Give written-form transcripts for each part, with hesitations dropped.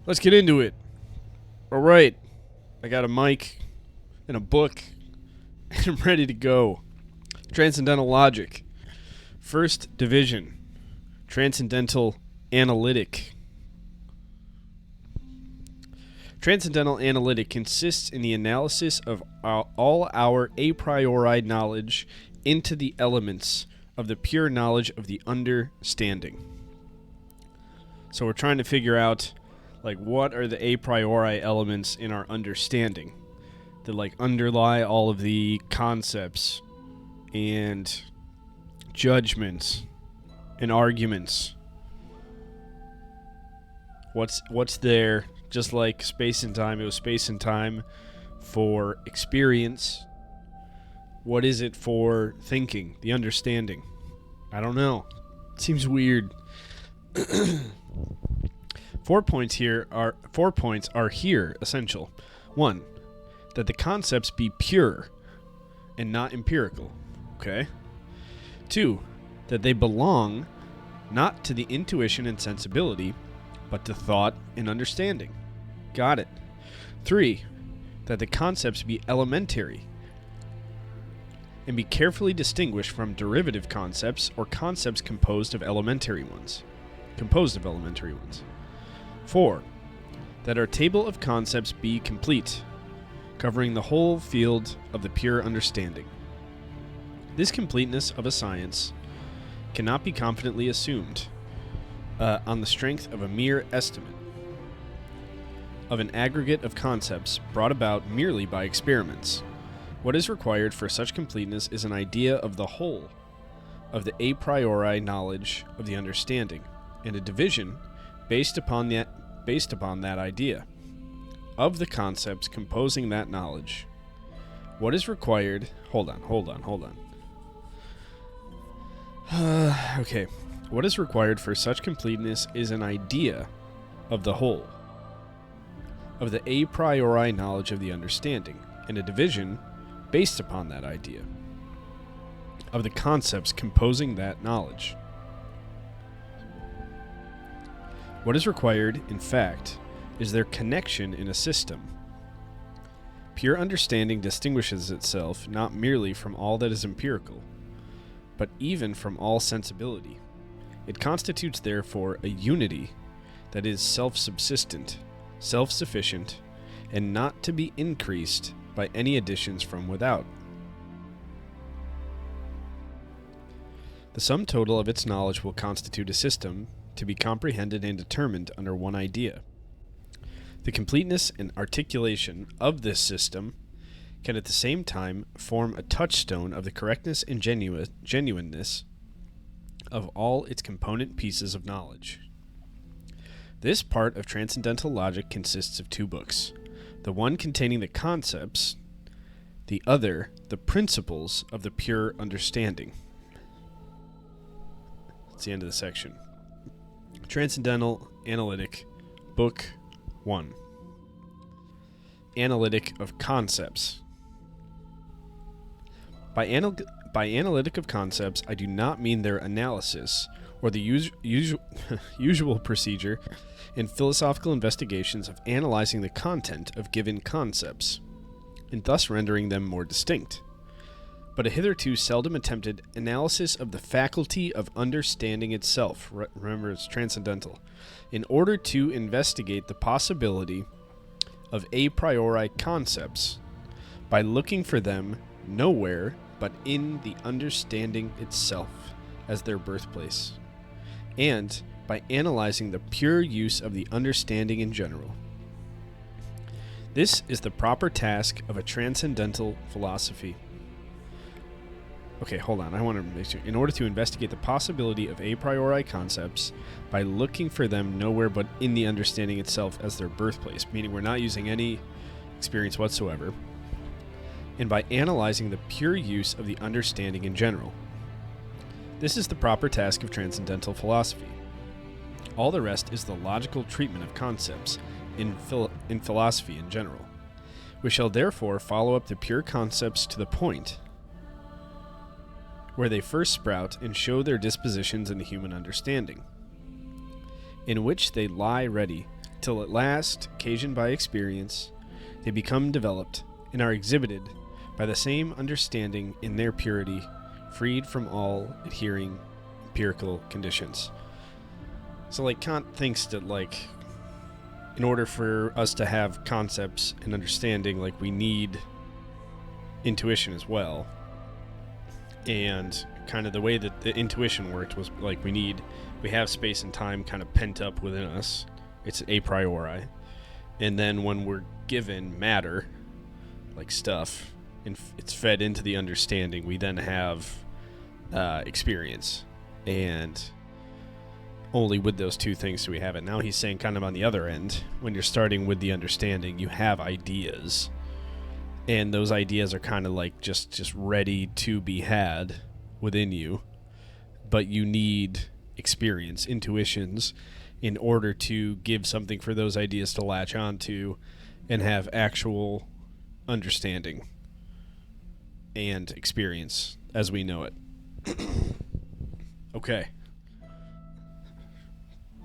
Let's get into it. All right. I got a mic and a book, and I'm ready to go. Transcendental Logic. First Division. Transcendental Analytic. Transcendental Analytic consists in the analysis of all our a priori knowledge into the elements of the pure knowledge of the understanding. So we're trying to figure out, what are the a priori elements in our understanding that, underlie all of the concepts and judgments and arguments. What's there? Just like space and time, it was space and time for experience. What is it for thinking, the understanding? I don't know. It seems weird. 4 points are here essential. 1, that the concepts be pure and not empirical. Okay. 2, that they belong not to the intuition and sensibility, but to thought and understanding. Got it. 3, that the concepts be elementary and be carefully distinguished from derivative concepts or concepts composed of elementary ones. 4, that our table of concepts be complete, covering the whole field of the pure understanding. This completeness of a science cannot be confidently assumed on the strength of a mere estimate of an aggregate of concepts brought about merely by experiments. What is required for such completeness is an idea of the whole of the a priori knowledge of the understanding, and a division based upon that idea of the concepts composing that knowledge. What is required... Hold on. Okay. What is required for such completeness is an idea of the whole of the a priori knowledge of the understanding, and a division based upon that idea of the concepts composing that knowledge. What is required, in fact, is their connection in a system. Pure understanding distinguishes itself not merely from all that is empirical, but even from all sensibility. It constitutes, therefore, a unity that is self-subsistent, self-sufficient, and not to be increased by any additions from without. The sum total of its knowledge will constitute a system to be comprehended and determined under one idea. The completeness and articulation of this system can at the same time form a touchstone of the correctness and genuineness of all its component pieces of knowledge. This part of Transcendental Logic consists of 2 books, the one containing the concepts, the other the principles of the pure understanding. That's the end of the section. Transcendental Analytic, Book 1. Analytic of Concepts. By analytic of concepts, I do not mean their analysis, or the usual procedure in philosophical investigations of analyzing the content of given concepts, and thus rendering them more distinct, but a hitherto seldom attempted analysis of the faculty of understanding itself, remember it's transcendental, in order to investigate the possibility of a priori concepts by looking for them nowhere but in the understanding itself as their birthplace, and by analyzing the pure use of the understanding in general. This is the proper task of a transcendental philosophy. Okay, hold on, I want to make sure. In order to investigate the possibility of a priori concepts by looking for them nowhere but in the understanding itself as their birthplace, meaning we're not using any experience whatsoever, and by analyzing the pure use of the understanding in general. This is the proper task of transcendental philosophy. All the rest is the logical treatment of concepts in philosophy in general. We shall therefore follow up the pure concepts to the point where they first sprout and show their dispositions in the human understanding, in which they lie ready till at last, occasioned by experience, they become developed and are exhibited by the same understanding in their purity, freed from all adhering empirical conditions. So, like, Kant thinks that, like, in order for us to have concepts and understanding, like, we need intuition as well. And kind of the way that the intuition worked was, like, we have space and time kind of pent up within us. It's a priori. And then when we're given matter, like stuff, and it's fed into the understanding, we then have experience. And only with those two things do we have it. Now he's saying kind of on the other end, when you're starting with the understanding, you have ideas. And those ideas are kind of like just ready to be had within you. But you need experience, intuitions, in order to give something for those ideas to latch onto and have actual understanding and experience as we know it. Okay.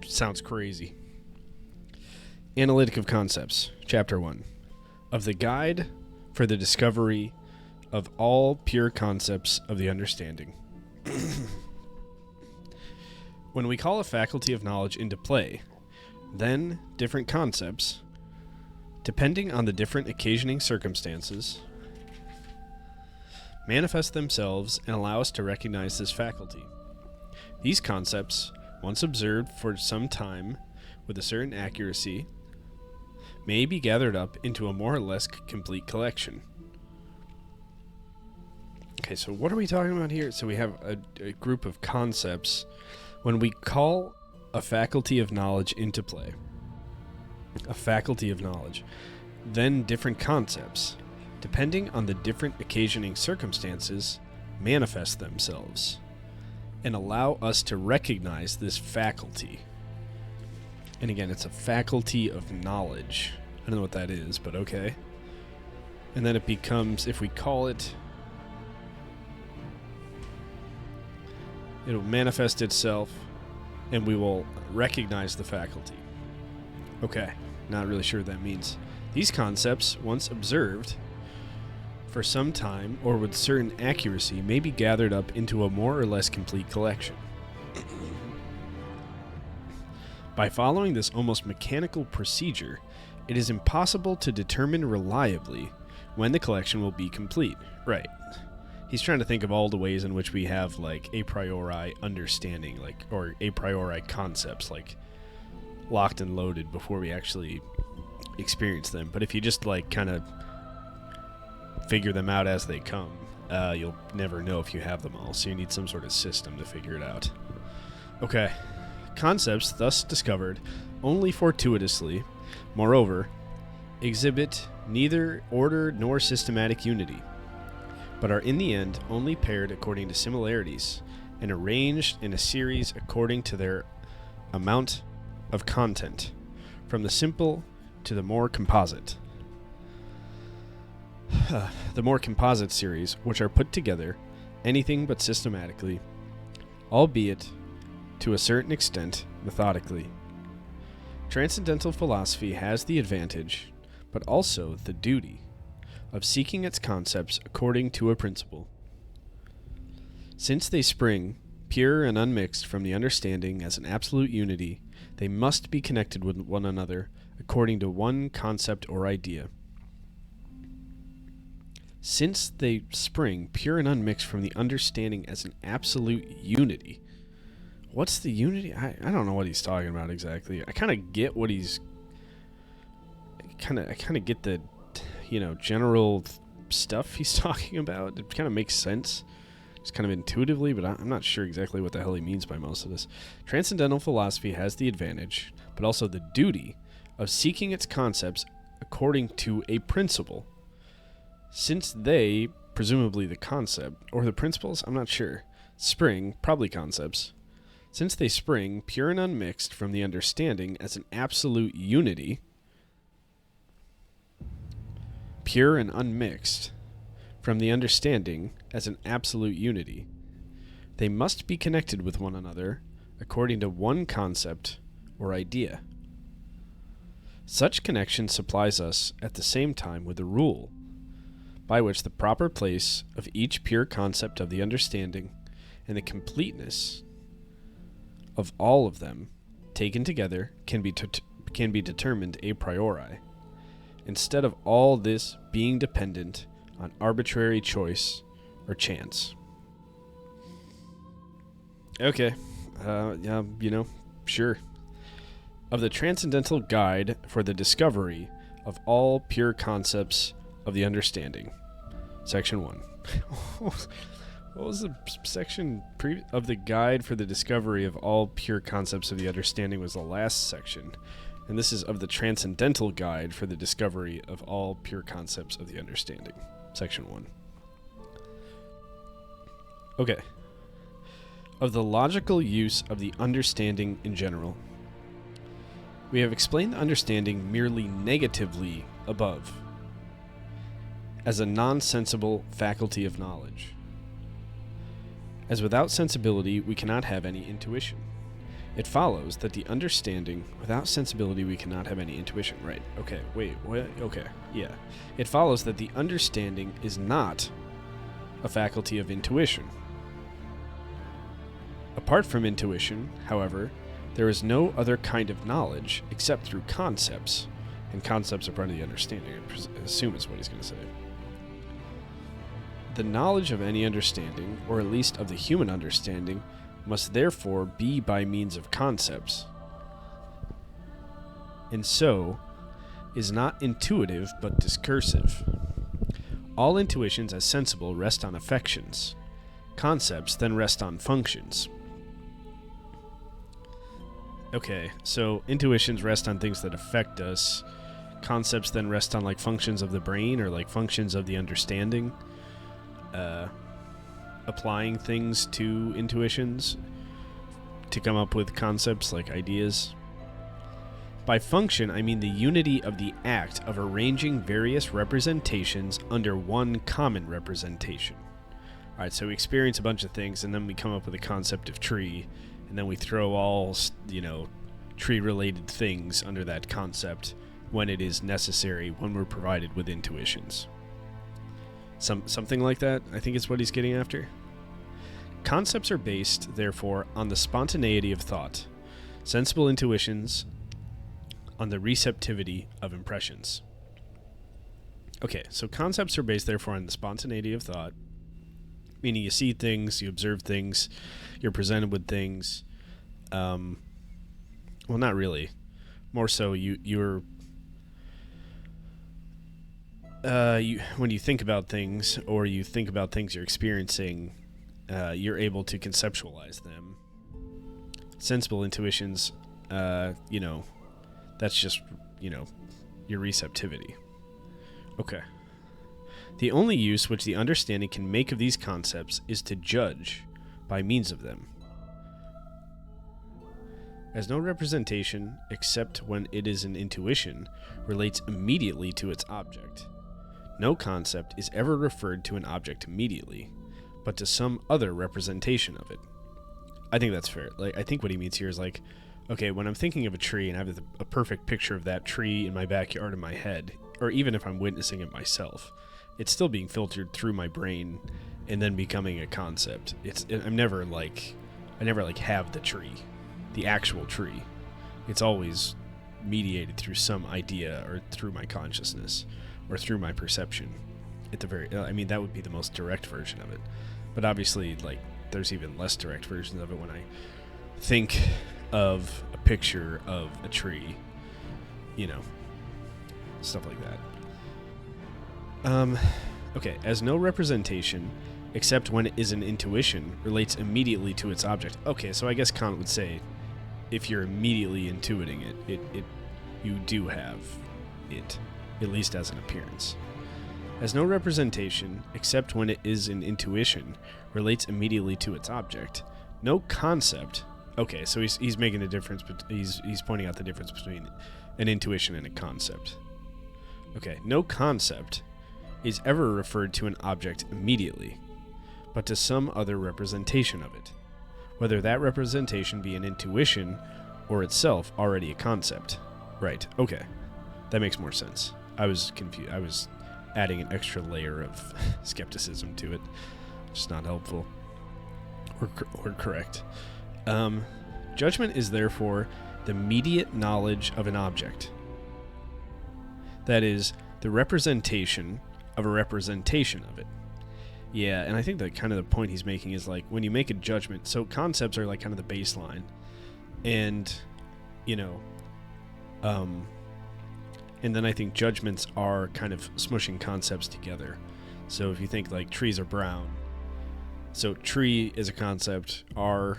Sounds crazy. Analytic of Concepts, Chapter 1. Of the Guide for the Discovery of All Pure Concepts of the Understanding. When we call a faculty of knowledge into play, then different concepts, depending on the different occasioning circumstances, manifest themselves and allow us to recognize this faculty. These concepts, once observed for some time with a certain accuracy, may be gathered up into a more or less complete collection. Okay, so what are we talking about here? So we have a group of concepts. When we call a faculty of knowledge into play, a faculty of knowledge, then different concepts, depending on the different occasioning circumstances, manifest themselves and allow us to recognize this faculty. And again, it's a faculty of knowledge. I don't know what that is, but okay. And then it becomes, if we call it, it'll manifest itself, and we will recognize the faculty. Okay, not really sure what that means. These concepts, once observed for some time or with certain accuracy, may be gathered up into a more or less complete collection. By following this almost mechanical procedure, it is impossible to determine reliably when the collection will be complete. Right. He's trying to think of all the ways in which we have, like, a priori understanding, like, or a priori concepts, like, locked and loaded before we actually experience them. But if you just, like, kind of figure them out as they come, you'll never know if you have them all. So you need some sort of system to figure it out. Okay. Concepts thus discovered only fortuitously, moreover, exhibit neither order nor systematic unity, but are in the end only paired according to similarities and arranged in a series according to their amount of content, from the simple to the more composite. The more composite series, which are put together anything but systematically, albeit to a certain extent methodically. Transcendental philosophy has the advantage, but also the duty, of seeking its concepts according to a principle. Since they spring, pure and unmixed from the understanding as an absolute unity, they must be connected with one another according to one concept or idea. Since they spring, pure and unmixed from the understanding as an absolute unity. What's the unity? I don't know what he's talking about exactly. I kind of get what he's... I kind of get the, general stuff he's talking about. It kind of makes sense, just kind of intuitively, but I'm not sure exactly what the hell he means by most of this. Transcendental philosophy has the advantage, but also the duty, of seeking its concepts according to a principle. Since they, presumably the concept, or the principles, I'm not sure, spring, probably concepts, since they spring, pure and unmixed from the understanding as an absolute unity, pure and unmixed from the understanding as an absolute unity, they must be connected with one another according to one concept or idea. Such connection supplies us at the same time with a rule, by which the proper place of each pure concept of the understanding and the completeness of all of them taken together can be determined a priori, instead of all this being dependent on arbitrary choice or chance. Okay, sure. Of the Transcendental Guide for the Discovery of All Pure Concepts of the Understanding. Section 1. What was the section of the Guide for the Discovery of All Pure Concepts of the Understanding was the last section. And this is of the Transcendental Guide for the Discovery of All Pure Concepts of the Understanding. Section 1. Okay. Of the logical use of the understanding in general. We have explained the understanding merely negatively above, as a non-sensible faculty of knowledge. As without sensibility we cannot have any intuition. It follows that the understanding, without sensibility we cannot have any intuition. Right, okay, wait, what? Okay, yeah. It follows that the understanding is not a faculty of intuition. Apart from intuition, however, there is no other kind of knowledge except through concepts, and concepts are part of the understanding, I assume is what he's going to say. The knowledge of any understanding, or at least of the human understanding, must therefore be by means of concepts, and so is not intuitive but discursive. All intuitions as sensible rest on affections. Concepts then rest on functions. Okay, so intuitions rest on things that affect us. Concepts then rest on like functions of the brain or like functions of the understanding. Applying things to intuitions to come up with concepts like ideas. By function, I mean the unity of the act of arranging various representations under one common representation. Alright, so we experience a bunch of things and then we come up with a concept of tree. And then we throw all, tree-related things under that concept when it is necessary, when we're provided with intuitions. Something like that, I think is what he's getting after. Concepts are based, therefore, on the spontaneity of thought. Sensible intuitions on the receptivity of impressions. Okay, so concepts are based, therefore, on the spontaneity of thought. Meaning you see things, you observe things, you're presented with things. Well, not really. More so, when you think about things, or you think about things you're experiencing, you're able to conceptualize them. Sensible intuitions, that's just, your receptivity. Okay. The only use which the understanding can make of these concepts is to judge by means of them. As no representation, except when it is an intuition, relates immediately to its object, no concept is ever referred to an object immediately, but to some other representation of it. I think that's fair. I think what he means here is okay, when I'm thinking of a tree and I have a perfect picture of that tree in my backyard in my head, or even if I'm witnessing it myself, it's still being filtered through my brain and then becoming a concept. I never have the tree, the actual tree. It's always mediated through some idea or through my consciousness or through my perception. That would be the most direct version of it. But obviously, there's even less direct versions of it when I think of a picture of a tree, stuff like that. Okay, as no representation, except when it is an intuition, relates immediately to its object. Okay, so I guess Kant would say, if you're immediately intuiting it, you do have it, at least as an appearance. As no representation, except when it is an intuition, relates immediately to its object, no concept. Okay, so he's making a difference, but he's pointing out the difference between an intuition and a concept. Okay, no concept is ever referred to an object immediately, but to some other representation of it, whether that representation be an intuition or itself already a concept. Right, okay. That makes more sense. I was confused. I was adding an extra layer of skepticism to it. Just not helpful or correct. Judgment is therefore the immediate knowledge of an object. That is, the representation of a representation of it. Yeah, and I think that kind of the point he's making is like when you make a judgment, so concepts are like kind of the baseline. And, and then I think judgments are kind of smushing concepts together. So if you think like trees are brown, so tree is a concept, R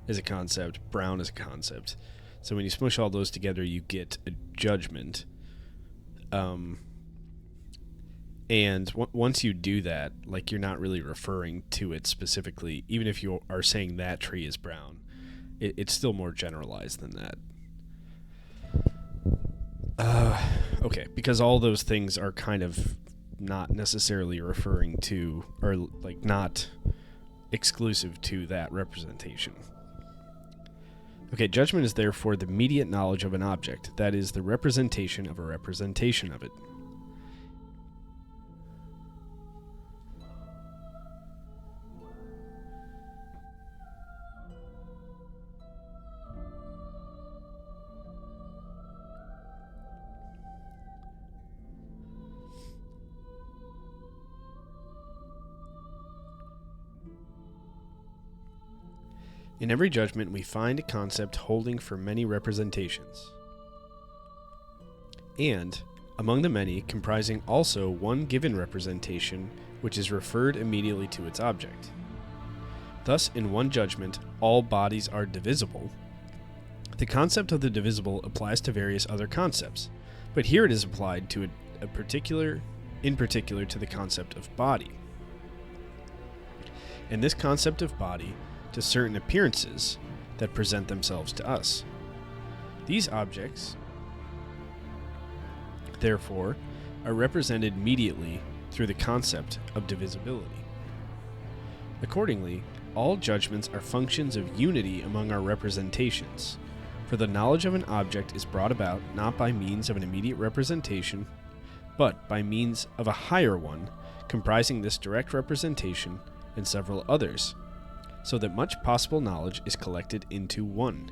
is a concept, brown is a concept. So when you smush all those together, you get a judgment. And once you do that, like you're not really referring to it specifically, even if you are saying that tree is brown, it's still more generalized than that. Okay, because all those things are kind of not necessarily referring to, or like not exclusive to that representation. Okay, judgment is therefore the immediate knowledge of an object, that is, the representation of a representation of it. In every judgment, we find a concept holding for many representations, and, among the many, comprising also one given representation which is referred immediately to its object. Thus, in one judgment, all bodies are divisible. The concept of the divisible applies to various other concepts, but here it is applied to in particular to the concept of body. And this concept of body to certain appearances that present themselves to us. These objects, therefore, are represented immediately through the concept of divisibility. Accordingly, all judgments are functions of unity among our representations, for the knowledge of an object is brought about not by means of an immediate representation, but by means of a higher one comprising this direct representation and several others, so that much possible knowledge is collected into one.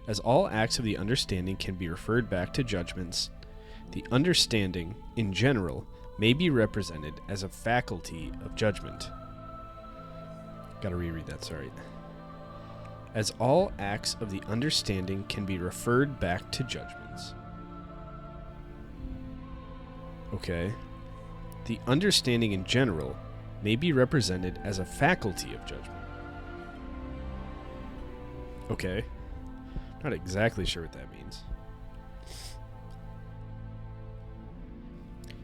As all acts of the understanding can be referred back to judgments, the understanding, in general, may be represented as a faculty of judgment. Gotta reread that, sorry. As all acts of the understanding can be referred back to judgments. Okay. The understanding in general may be represented as a faculty of judgment. Okay. Not exactly sure what that means.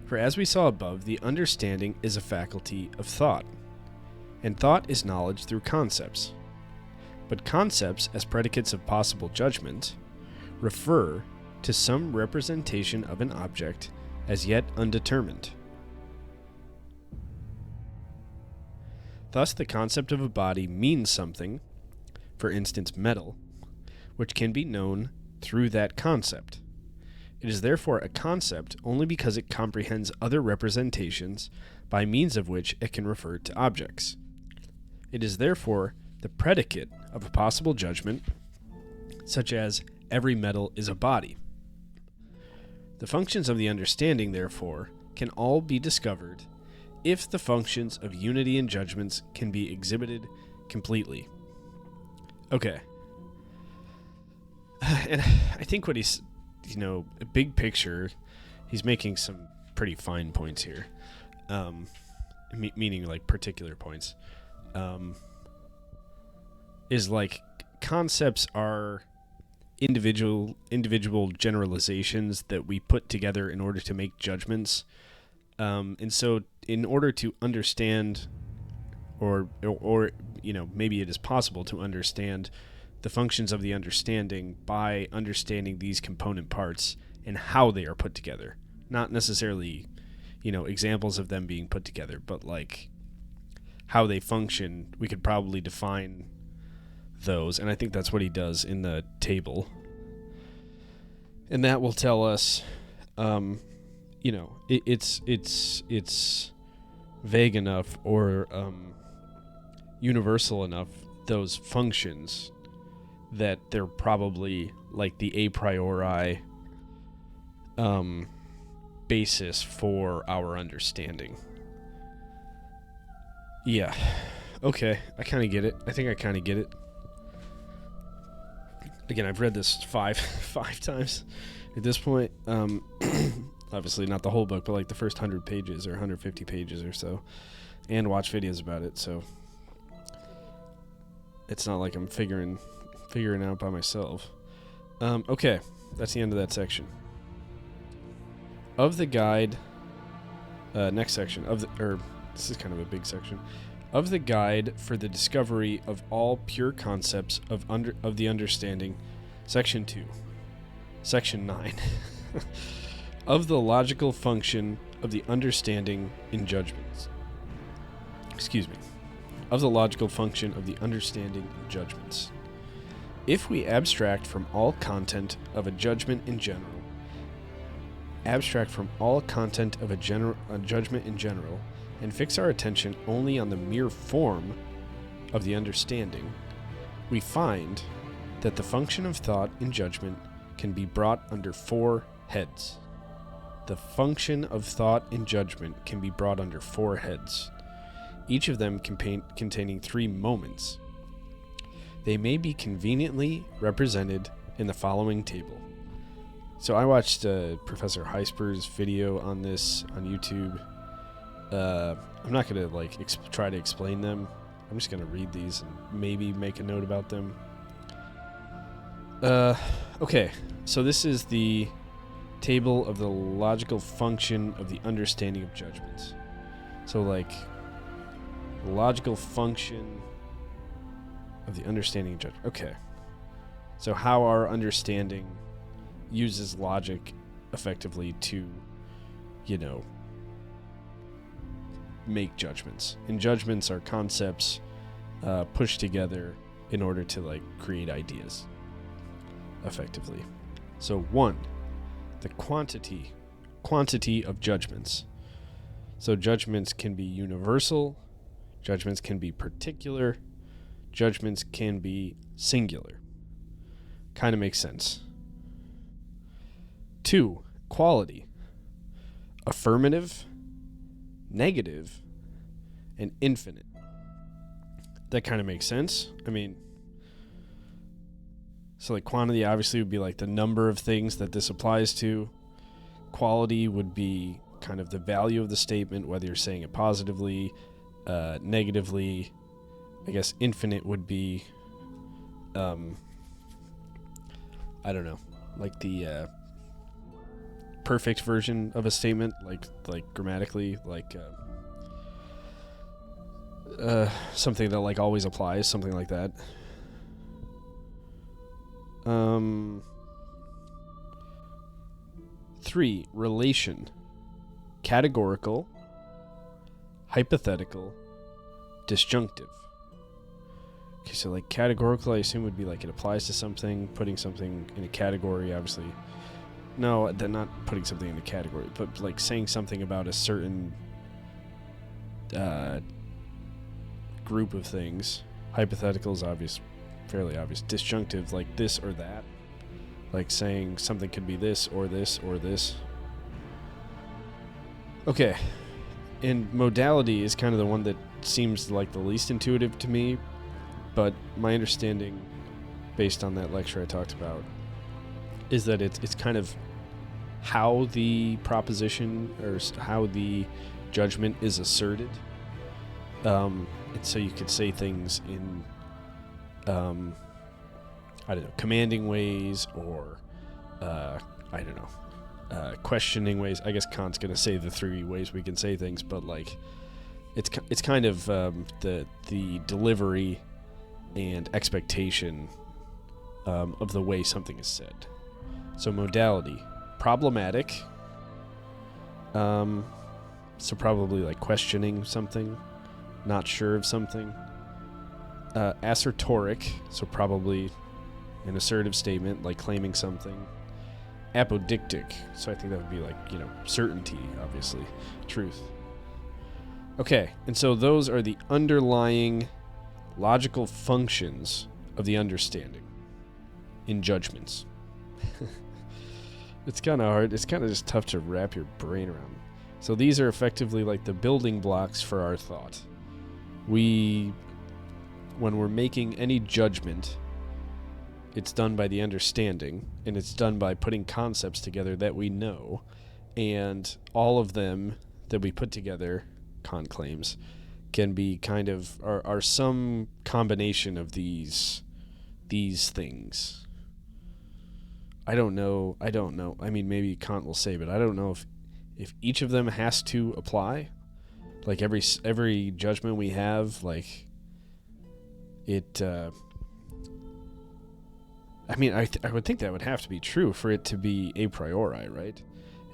For as we saw above, the understanding is a faculty of thought, and thought is knowledge through concepts. But concepts, as predicates of possible judgment, refer to some representation of an object as yet undetermined. Thus, the concept of a body means something, for instance metal, which can be known through that concept. It is therefore a concept only because it comprehends other representations by means of which it can refer to objects. It is therefore the predicate of a possible judgment, such as every metal is a body. The functions of the understanding, therefore, can all be discovered if the functions of unity and judgments can be exhibited completely. Okay. And I think what he's, a big picture, he's making some pretty fine points here. Meaning like particular points. Is like concepts are individual generalizations that we put together in order to make judgments. And so in order to understand or maybe it is possible to understand the functions of the understanding by understanding these component parts and how they are put together. Not necessarily, examples of them being put together, but like how they function, we could probably define those, and I think that's what he does in the table. And that will tell us it's vague enough or universal enough, those functions, that they're probably like the a priori basis for our understanding. Yeah. Okay, I kind of get it. I think I kind of get it. Again, I've read this five times at this point. Obviously not the whole book, but like the first 100 pages or 150 pages or so, and watch videos about it. So it's not like I'm figuring out by myself. Okay, that's the end of that section. Of the guide, next section this is kind of a big section. Of the guide for the discovery of all pure concepts of the understanding, section 2, section 9. Of the logical function of the understanding in judgments. Of the logical function of the understanding in judgments. If we abstract from all content of a judgment in general, and fix our attention only on the mere form of the understanding, we find that the function of thought in judgment can be brought under 4 heads. The function of thought in judgment can be brought under 4 heads, each of them containing 3 moments. They may be conveniently represented in the following table. So I watched Professor Gijsbers' video on this on YouTube. I'm not going to try to explain them. I'm just going to read these and maybe make a note about them. Okay, so this is the table of the logical function of the understanding of judgments. So the logical function of the understanding of judgment. Okay. So how our understanding uses logic effectively to, make judgments. And judgments are concepts pushed together in order to create ideas effectively. So 1, the quantity of judgments. So judgments can be universal, judgments can be particular, judgments can be singular. Kind of makes sense. 2, quality. Affirmative, negative, and infinite. That kind of makes sense. So quantity obviously would be the number of things that this applies to. Quality would be kind of the value of the statement, whether you're saying it positively, negatively. I guess infinite would be, I don't know, the perfect version of a statement, grammatically, something that always applies, something like that. 3, relation. Categorical, hypothetical, disjunctive. Okay, so categorical I assume would be it applies to something, putting something in a category, obviously. No, they're not putting something in a category, but saying something about a certain group of things. Hypothetical is obvious, fairly obvious. Disjunctive, this or that. Saying something could be this or this or this. Okay. And modality is kind of the one that seems the least intuitive to me, but my understanding, based on that lecture I talked about, is that it's kind of how the proposition or how the judgment is asserted. And so you could say things in, commanding ways or, questioning ways. I guess Kant's going to say the 3 ways we can say things, but it's kind of the delivery and expectation of the way something is said. So modality, problematic. So probably questioning something, not sure of something. Assertoric, so probably an assertive statement, claiming something. apodictic. So I think that would be like, certainty, obviously, truth. Okay, and so those are the underlying logical functions of the understanding in judgments. It's kind of hard. It's kind of just tough to wrap your brain around. So these are effectively like the building blocks for our thought. When we're making any judgment, it's done by the understanding, and it's done by putting concepts together that we know, and all of them that we put together, Kant claims, can be kind of are some combination of these things. I don't know. I mean, maybe Kant will say, but I don't know if each of them has to apply. Like every judgment we have, like it. I mean, I would think that would have to be true for it to be a priori, right?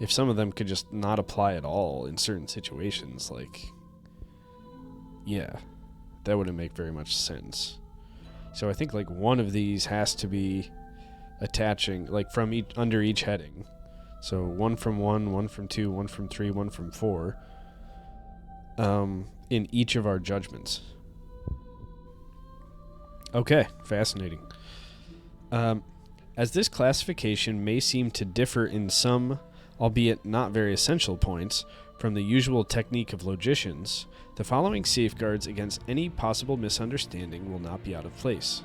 If some of them could just not apply at all in certain situations, like, yeah, that wouldn't make very much sense. So I think like one of these has to be attaching, like from under each heading. So 1 from 1, 1 from 2, 1 from 3, 1 from 4, in each of our judgments. Okay, fascinating. As this classification may seem to differ in some, albeit not very essential points, from the usual technique of logicians, the following safeguards against any possible misunderstanding will not be out of place.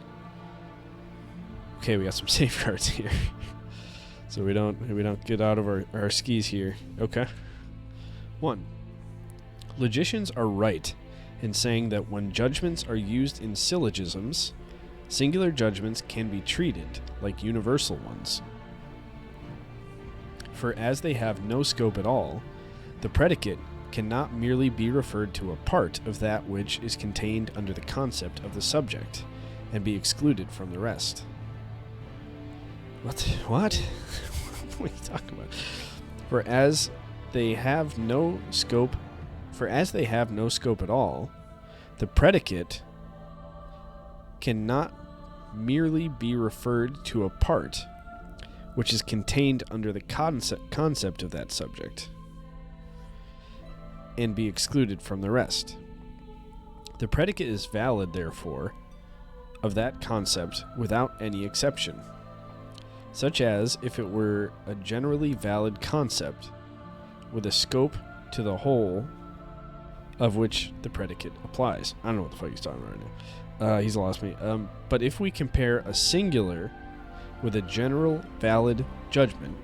Okay, we got some safeguards here. So we don't get out of our skis here. Okay. 1. Logicians are right in saying that when judgments are used in syllogisms, singular judgments can be treated like universal ones. For as they have no scope at all, the predicate cannot merely be referred to a part of that which is contained under the concept of the subject, and be excluded from the rest. What? What are you talking about? For as they have no scope at all, the predicate cannot merely be referred to a part which is contained under the concept of that subject, and be excluded from the rest. The predicate is valid, therefore, of that concept without any exception, such as if it were a generally valid concept with a scope to the whole of which the predicate applies. I don't know what the fuck he's talking about right now. He's lost me. But if we compare a singular with a general valid judgment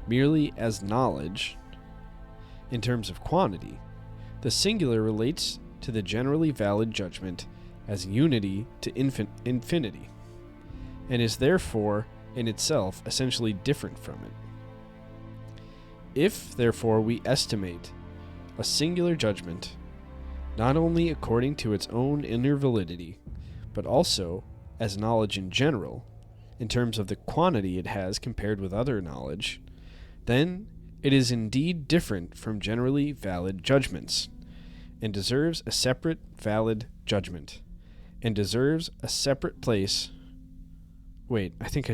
merely as knowledge in terms of quantity, the singular relates to the generally valid judgment as unity to infinity, and is therefore in itself essentially different from it. If, therefore, we estimate a singular judgment not only according to its own inner validity, but also as knowledge in general, in terms of the quantity it has compared with other knowledge, then it is indeed different from generally valid judgments, and deserves a separate valid judgment, and deserves a separate place. Wait, I think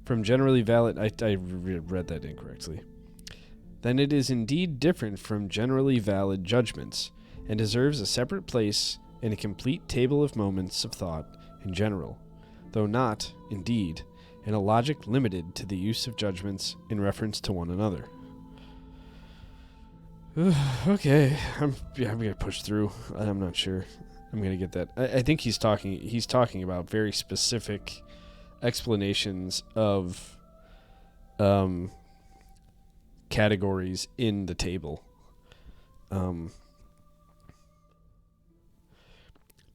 from generally valid, I read that incorrectly. Then it is indeed different from generally valid judgments, and deserves a separate place in a complete table of moments of thought in general, though not, indeed, in a logic limited to the use of judgments in reference to one another. Okay, I'm gonna push through. I'm not sure I'm gonna get that. I think he's talking about very specific explanations of categories in the table.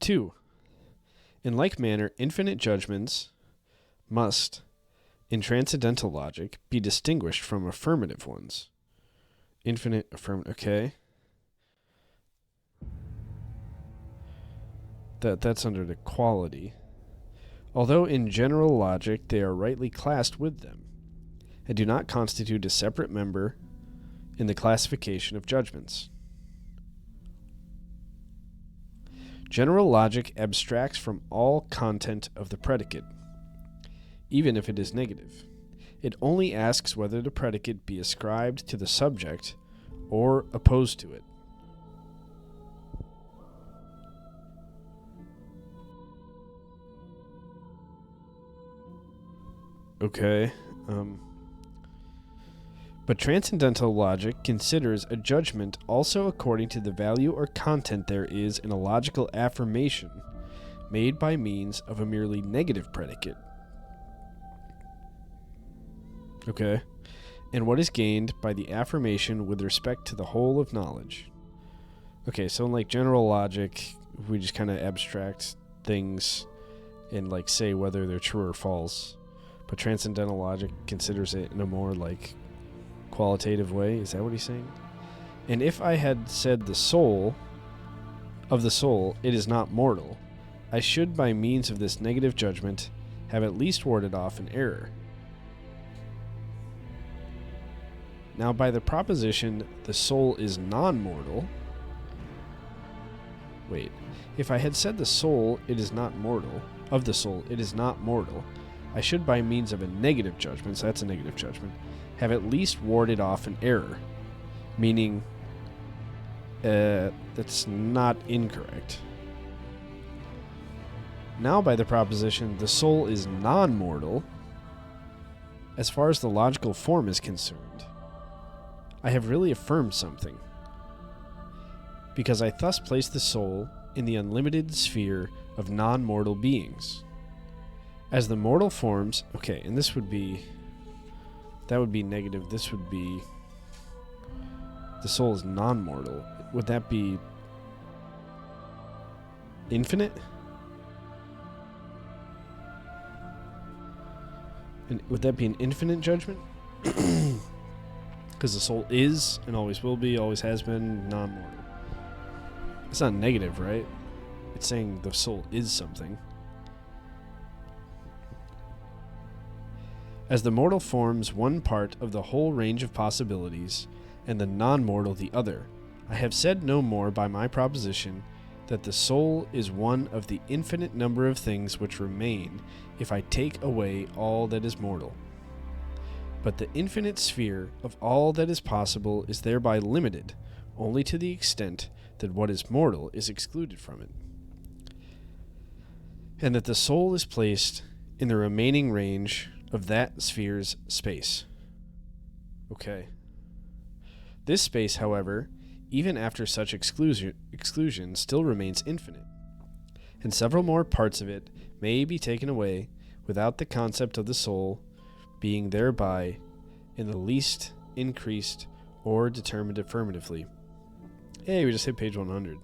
2. In like manner, infinite judgments must, in transcendental logic, be distinguished from affirmative ones. Infinite affirmative. Okay. That's under the quality. Although in general logic they are rightly classed with them, and do not constitute a separate member in the classification of judgments. General logic abstracts from all content of the predicate, even if it is negative, It only asks whether the predicate be ascribed to the subject or opposed to it. Okay. But transcendental logic considers a judgment also according to the value or content there is in a logical affirmation made by means of a merely negative predicate. Okay. And what is gained by the affirmation with respect to the whole of knowledge. Okay, so in like general logic, we just kind of abstract things and like say whether they're true or false. But transcendental logic considers it in a more like qualitative way. Is that what he's saying? And if I had said the soul of the soul, it is not mortal, I should by means of this negative judgment have at least warded off an error. Now, by the proposition, the soul is non-mortal. Wait. If I had said the soul, it is not mortal, of the soul, it is not mortal, I should by means of a negative judgment, so that's a negative judgment, have at least warded off an error. Meaning, that's not incorrect. Now, by the proposition, the soul is non-mortal, as far as the logical form is concerned, I have really affirmed something, because I thus place the soul in the unlimited sphere of non-mortal beings. As the mortal forms, okay, and this would be, that would be negative, this would be, the soul is non-mortal. Would that be infinite? And would that be an infinite judgment? Because the soul is, and always will be, always has been, non-mortal. It's not negative, right? It's saying the soul is something. As the mortal forms one part of the whole range of possibilities, and the non-mortal the other, I have said no more by my proposition that the soul is one of the infinite number of things which remain if I take away all that is mortal. But the infinite sphere of all that is possible is thereby limited only to the extent that what is mortal is excluded from it, and that the soul is placed in the remaining range of that sphere's space. Okay. This space, however, even after such exclusion, still remains infinite, and several more parts of it may be taken away without the concept of the soul being thereby in the least increased or determined affirmatively. Hey, we just hit page 100.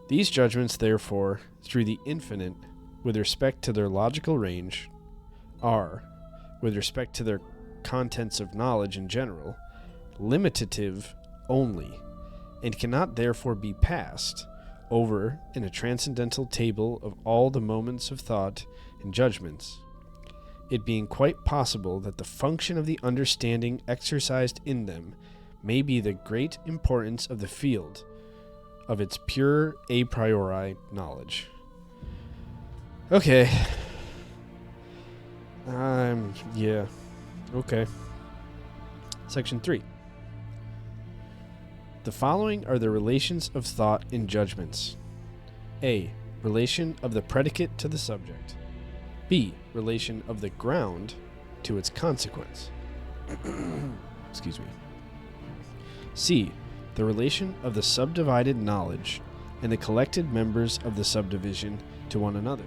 These judgments, therefore, through the infinite, with respect to their logical range, are, with respect to their contents of knowledge in general, limitative only, and cannot therefore be passed over in a transcendental table of all the moments of thought and judgments, it being quite possible that the function of the understanding exercised in them may be the great importance of the field of its pure a priori knowledge. Okay. Yeah. Okay. Section 3. The following are the relations of thought in judgments. A. Relation of the predicate to the subject. B. Relation of the ground to its consequence. Excuse me. C. The relation of the subdivided knowledge and the collected members of the subdivision to one another.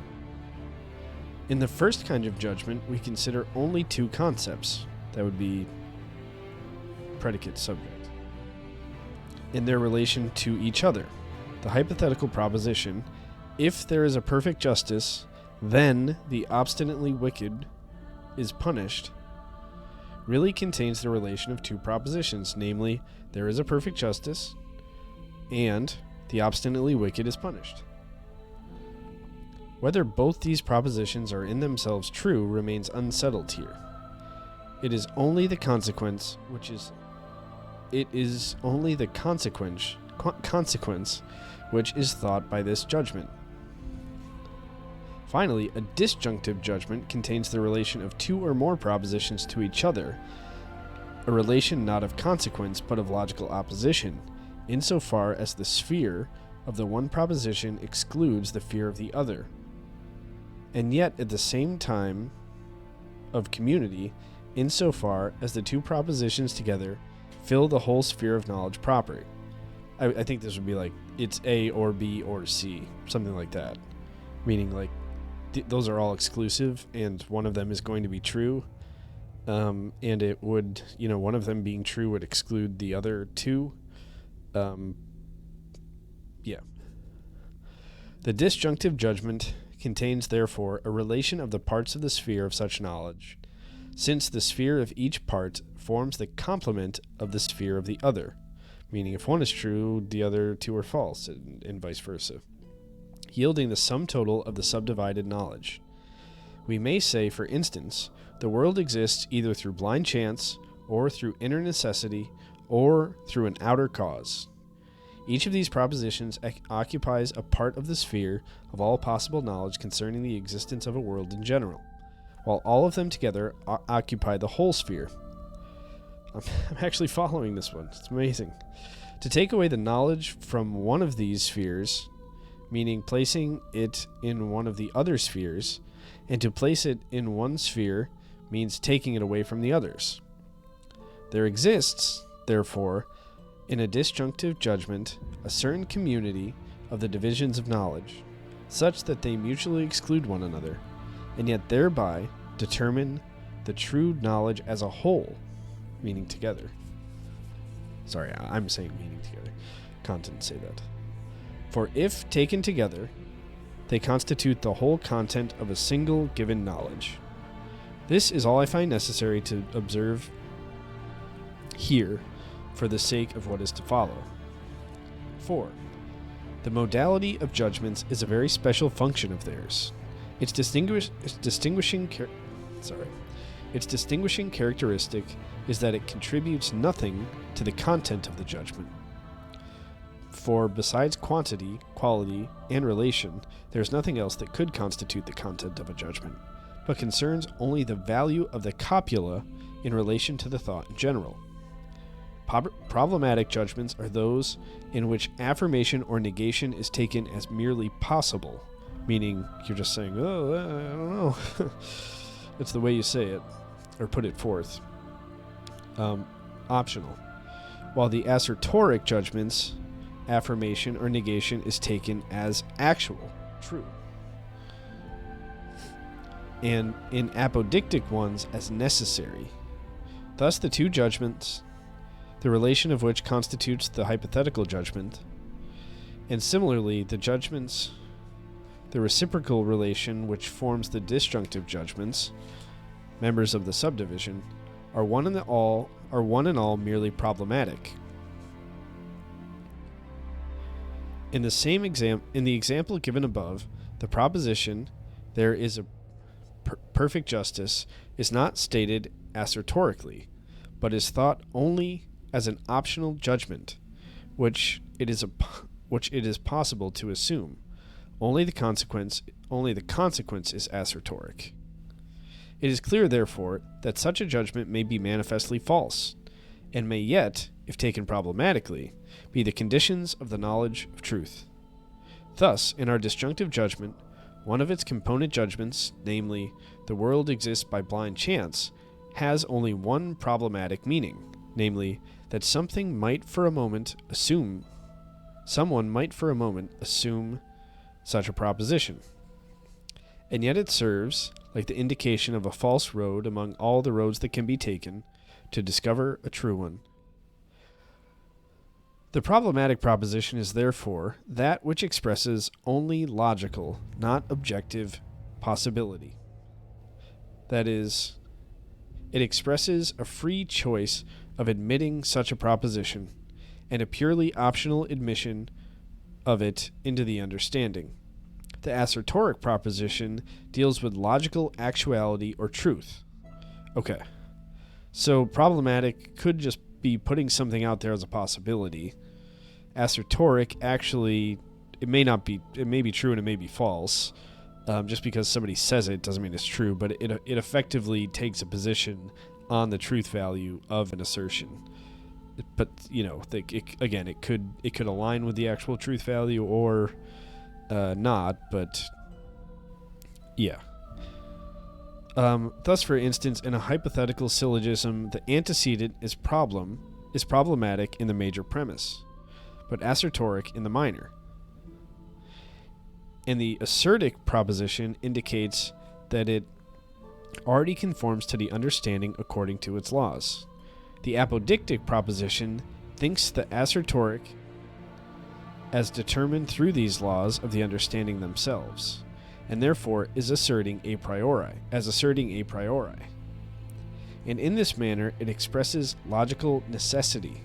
In the first kind of judgment, we consider only two concepts. That would be predicate subject. In their relation to each other. The hypothetical proposition, if there is a perfect justice, then the obstinately wicked is punished, really contains the relation of two propositions, namely, there is a perfect justice, and the obstinately wicked is punished. Whether both these propositions are in themselves true remains unsettled here. It is only the consequence consequence which is thought by this judgment. Finally, a disjunctive judgment contains the relation of two or more propositions to each other, a relation not of consequence but of logical opposition, insofar as the sphere of the one proposition excludes the sphere of the other, and yet at the same time of community, insofar as the two propositions together fill the whole sphere of knowledge proper. I think this would be like, it's A or B or C, something like that. Meaning, like, those are all exclusive, and one of them is going to be true. And it would, one of them being true would exclude the other two. Yeah. The disjunctive judgment contains, therefore, a relation of the parts of the sphere of such knowledge, since the sphere of each part forms the complement of the sphere of the other, meaning if one is true, the other two are false, and vice versa, yielding the sum total of the subdivided knowledge. We may say, for instance, the world exists either through blind chance, or through inner necessity, or through an outer cause. Each of these propositions occupies a part of the sphere of all possible knowledge concerning the existence of a world in general, while all of them together occupy the whole sphere. I'm actually following this one. It's amazing. To take away the knowledge from one of these spheres, meaning placing it in one of the other spheres, and to place it in one sphere means taking it away from the others. There exists, therefore, in a disjunctive judgment, a certain community of the divisions of knowledge, such that they mutually exclude one another, and yet thereby determine the true knowledge as a whole, meaning together. Sorry, I'm saying meaning together. Kant didn't say that. For if taken together, they constitute the whole content of a single given knowledge. This is all I find necessary to observe here for the sake of what is to follow. 4. The modality of judgments is a very special function of theirs. Its distinguishing characteristic is that it contributes nothing to the content of the judgment. For besides quantity, quality, and relation, there is nothing else that could constitute the content of a judgment, but concerns only the value of the copula in relation to the thought in general. Problematic judgments are those in which affirmation or negation is taken as merely possible, meaning you're just saying, oh, I don't know. It's the way you say it, or put it forth. Optional. While the assertoric judgments, affirmation or negation is taken as actual, true. And in apodictic ones as necessary. Thus the two judgments, the relation of which constitutes the hypothetical judgment, and similarly the judgments, the reciprocal relation which forms the disjunctive judgments, members of the subdivision, are one and all merely problematic. In the example given above, the proposition there is a perfect justice is not stated assertorically, but is thought only as an optional judgment, which it is possible to assume. Only the consequence is assertoric. It is clear, therefore, that such a judgment may be manifestly false, and may yet, if taken problematically, be the conditions of the knowledge of truth. Thus, in our disjunctive judgment, one of its component judgments, namely, the world exists by blind chance, has only one problematic meaning, namely, that someone might for a moment assume such a proposition. And yet it serves, like the indication of a false road among all the roads that can be taken, to discover a true one. The problematic proposition is therefore that which expresses only logical, not objective, possibility. That is, it expresses a free choice of admitting such a proposition, and a purely optional admission of it into the understanding. The assertoric proposition deals with logical actuality or truth. Okay, so problematic could just be putting something out there as a possibility. Assertoric, actually, it may be true and it may be false. Just because somebody says it doesn't mean it's true, but it effectively takes a position on the truth value of an assertion. But it could align with the actual truth value or not. But yeah. Thus, for instance, in a hypothetical syllogism, the antecedent is problematic in the major premise, but assertoric in the minor. And the assertic proposition indicates that it already conforms to the understanding according to its laws. The apodictic proposition thinks the assertoric as determined through these laws of the understanding themselves, and therefore is asserting a priori. And in this manner it expresses logical necessity,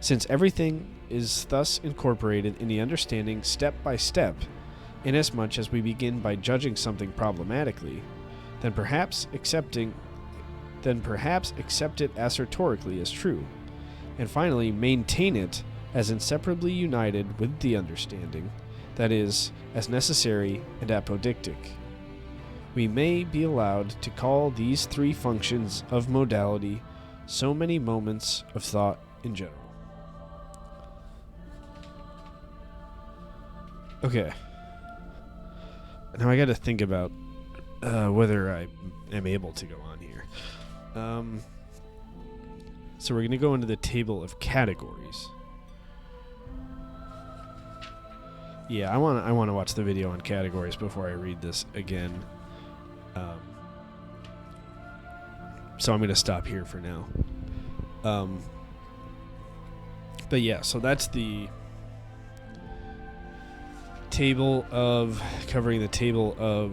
since everything is thus incorporated in the understanding step by step, inasmuch as we begin by judging something problematically, then perhaps accept it assertorically as true, and finally maintain it as inseparably united with the understanding, that is, as necessary and apodictic. We may be allowed to call these three functions of modality so many moments of thought in general. Okay. Now I got to think about whether I am able to go on here. So we're going to go into the table of categories. Yeah, I want to watch the video on categories before I read this again. So I'm going to stop here for now. But yeah, so that's the covering the table of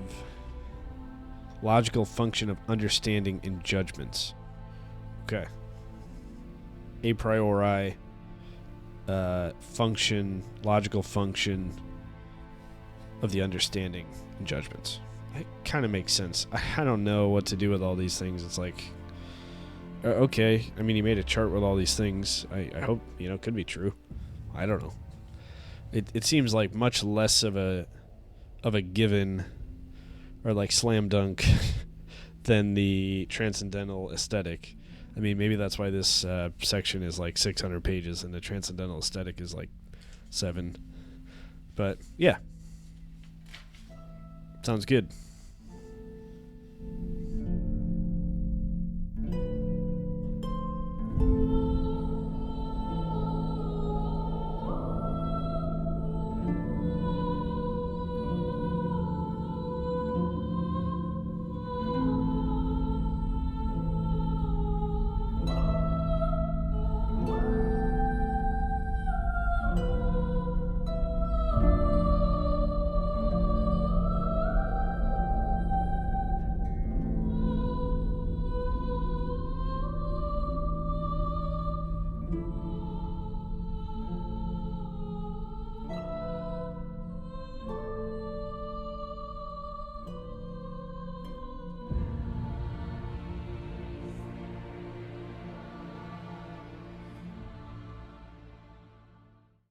logical function of understanding in judgments. Okay. A priori function, logical function of the understanding in judgments. It kind of makes sense. I don't know what to do with all these things. It's like, okay, I mean, he made a chart with all these things. I hope, it could be true. I don't know. It seems like much less of a given or like slam dunk than the transcendental aesthetic. I mean, maybe that's why this section is like 600 pages and the transcendental aesthetic is like 7. But yeah, sounds good.